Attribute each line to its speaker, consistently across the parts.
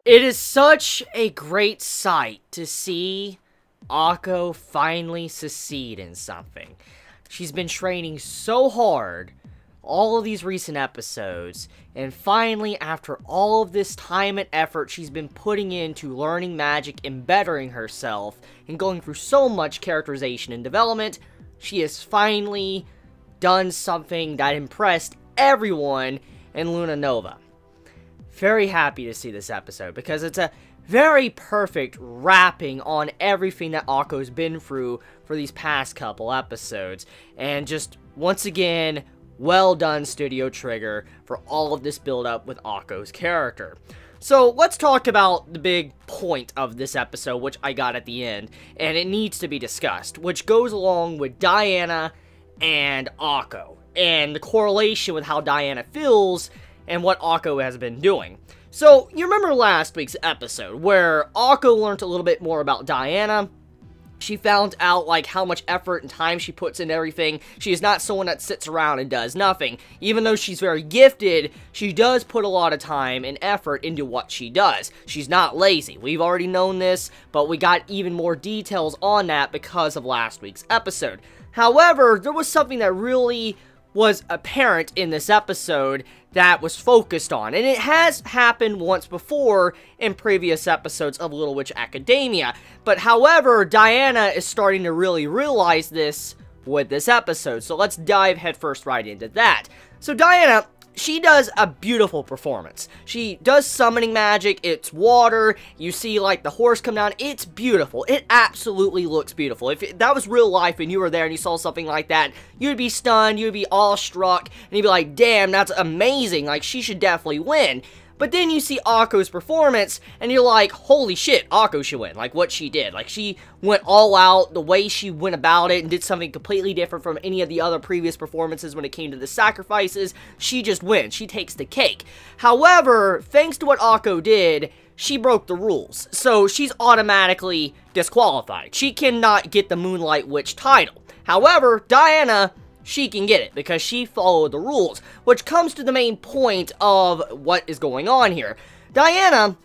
Speaker 1: It is such a great sight to see Akko finally succeed in something. She's been training so hard all of these recent episodes, and finally, after all of this time and effort she's been putting into learning magic and bettering herself, and going through so much characterization and development, she has finally done something that impressed everyone in Luna Nova. Very happy to see this episode, because it's a very perfect wrapping on everything that Akko's been through for these past couple episodes. And just, once again, well done, Studio Trigger, for all of this build-up with Akko's character. So, let's talk about the big point of this episode, which I got at the end, and it needs to be discussed, which goes along with Diana and Akko, and the correlation with how Diana feels and what Akko has been doing. So, you remember last week's episode, where Akko learned a little bit more about Diana. She found out, like, how much effort and time she puts in everything. She is not someone that sits around and does nothing. Even though she's very gifted, she does put a lot of time and effort into what she does. She's not lazy. We've already known this, but we got even more details on that because of last week's episode. However, there was something that really was apparent in this episode that was focused on, and it has happened once before in previous episodes of Little Witch Academia, but however, Diana is starting to really realize this with this episode, so let's dive headfirst right into that. So Diana, she does a beautiful performance. She does summoning magic, it's water, you see like the horse come down, it's beautiful. It absolutely looks beautiful. If that was real life and you were there and you saw something like that, you'd be stunned, you'd be awestruck, and you'd be like, damn, that's amazing, like she should definitely win. But then you see Akko's performance, and you're like, holy shit, Akko should win. Like, what she did. Like, she went all out, the way she went about it, and did something completely different from any of the other previous performances when it came to the sacrifices. She just wins. She takes the cake. However, thanks to what Akko did, she broke the rules. So, she's automatically disqualified. She cannot get the Moonlight Witch title. However, Diana, she can get it, because she followed the rules, which comes to the main point of what is going on here. Diana,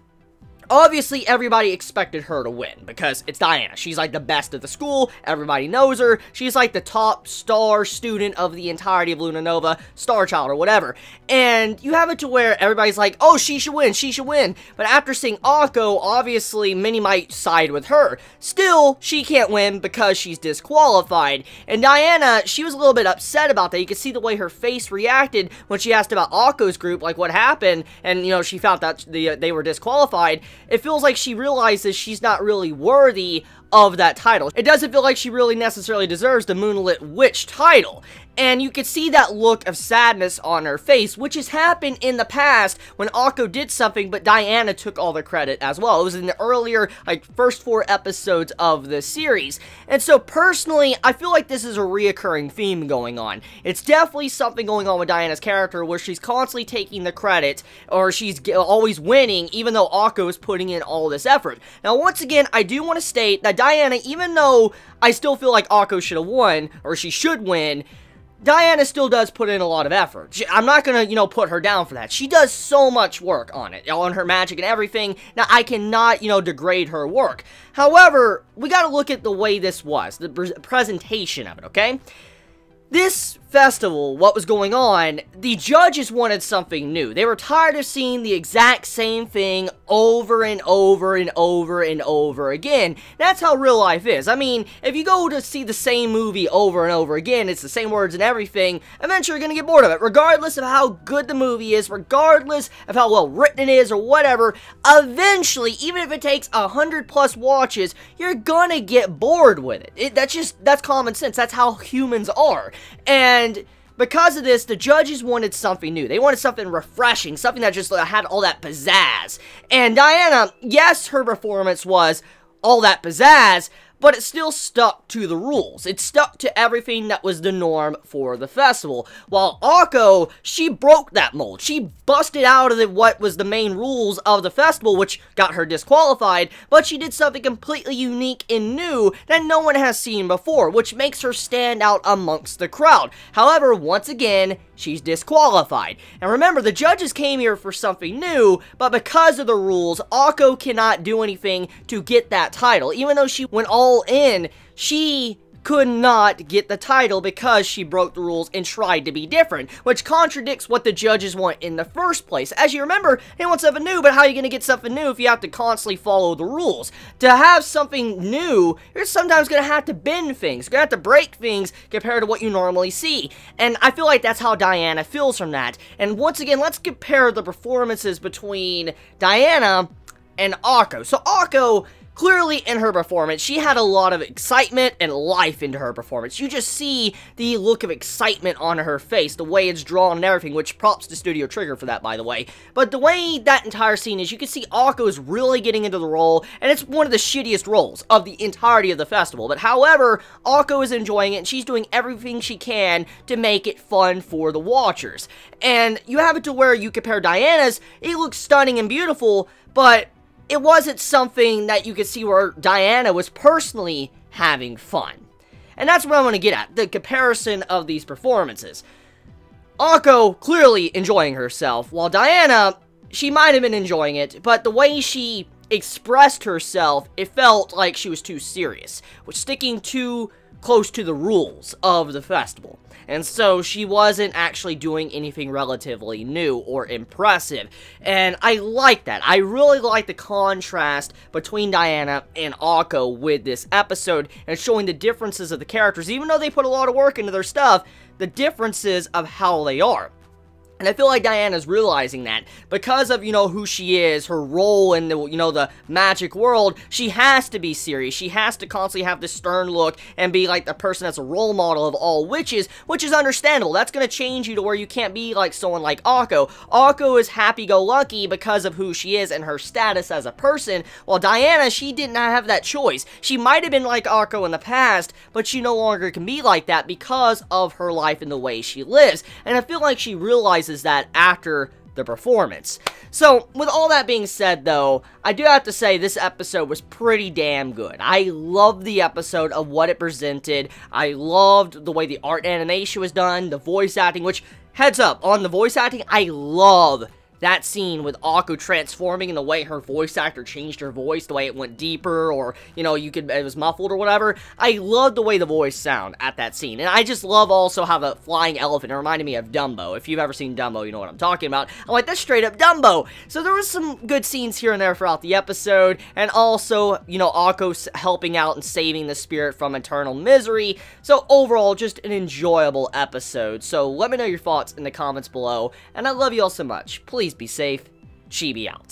Speaker 1: obviously everybody expected her to win, because it's Diana. She's like the best of the school, everybody knows her, she's like the top star student of the entirety of Luna Nova, star child or whatever, and you have it to where everybody's like, oh, she should win, but after seeing Akko, obviously many might side with her. Still, she can't win because she's disqualified, and Diana, she was a little bit upset about that. You can see the way her face reacted when she asked about Akko's group, like what happened, and you know, she found that they were disqualified. It feels like she realizes she's not really worthy of that title. It doesn't feel like she really necessarily deserves the Moonlit Witch title. And you can see that look of sadness on her face, which has happened in the past when Akko did something, but Diana took all the credit as well. It was in the earlier, like, first 4 episodes of the series. And so, personally, I feel like this is a reoccurring theme going on. It's definitely something going on with Diana's character where she's constantly taking the credit, or she's always winning, even though Akko is putting in all this effort. Now, once again, I do want to state that Diana, even though I still feel like Akko should have won, or she should win, Diana still does put in a lot of effort. I'm not gonna, you know, put her down for that. She does so much work on it, on her magic and everything. Now, I cannot, you know, degrade her work. However, we gotta look at the way this was, the presentation of it, okay? This festival, what was going on, the judges wanted something new. They were tired of seeing the exact same thing over and over and over and over again. That's how real life is. I mean, if you go to see the same movie over and over again, it's the same words and everything, eventually you're gonna get bored of it. Regardless of how good the movie is, regardless of how well written it is or whatever, eventually, even if it takes 100+ watches, you're gonna get bored with it. That's common sense. That's how humans are. And because of this, the judges wanted something new. They wanted something refreshing, something that just had all that pizzazz. And Diana, yes, her performance was all that pizzazz, but it still stuck to the rules. It stuck to everything that was the norm for the festival. While Akko, she broke that mold. She busted out of what was the main rules of the festival, which got her disqualified, but she did something completely unique and new that no one has seen before, which makes her stand out amongst the crowd. However, once again, she's disqualified. And remember, the judges came here for something new, but because of the rules, Akko cannot do anything to get that title. Even though she went all in, she could not get the title because she broke the rules and tried to be different, which contradicts what the judges want in the first place. As you remember, they want something new, but how are you going to get something new if you have to constantly follow the rules? To have something new, you're sometimes going to have to bend things. You're going to have to break things compared to what you normally see. And I feel like that's how Diana feels from that. And once again, let's compare the performances between Diana and Akko. So Akko, clearly in her performance, she had a lot of excitement and life into her performance. You just see the look of excitement on her face, the way it's drawn and everything, which props to Studio Trigger for that, by the way. But the way that entire scene is, you can see Akko is really getting into the role, and it's one of the shittiest roles of the entirety of the festival. But however, Akko is enjoying it, and she's doing everything she can to make it fun for the watchers. And you have it to where you compare Diana's, it looks stunning and beautiful, but it wasn't something that you could see where Diana was personally having fun. And that's what I want to get at, the comparison of these performances. Akko clearly enjoying herself, while Diana, she might have been enjoying it, but the way she expressed herself, it felt like she was too serious, which sticking too close to the rules of the festival. And so she wasn't actually doing anything relatively new or impressive. And I like that. I really like the contrast between Diana and Akko with this episode and showing the differences of the characters. Even though they put a lot of work into their stuff, the differences of how they are. And I feel like Diana's realizing that because of, who she is, her role in the, the magic world, she has to be serious. She has to constantly have this stern look and be like the person that's a role model of all witches, which is understandable. That's going to change you to where you can't be like someone like Akko. Akko is happy-go-lucky because of who she is and her status as a person, while Diana, she did not have that choice. She might have been like Akko in the past, but she no longer can be like that because of her life and the way she lives. And I feel like she realizes that after the performance. So, with all that being said, though, I do have to say this episode was pretty damn good. I loved the episode of what it presented. I loved the way the art animation was done, the voice acting, which, heads up, on the voice acting, I love that scene with Akko transforming and the way her voice actor changed her voice, the way it went deeper, or, it was muffled or whatever. I love the way the voice sound at that scene. And I just love also how the flying elephant, it reminded me of Dumbo. If you've ever seen Dumbo, you know what I'm talking about. I'm like, that's straight up Dumbo. So there was some good scenes here and there throughout the episode, and also, Akko helping out and saving the spirit from eternal misery. So overall, just an enjoyable episode. So let me know your thoughts in the comments below, and I love you all so much. Please be safe. Chibi out.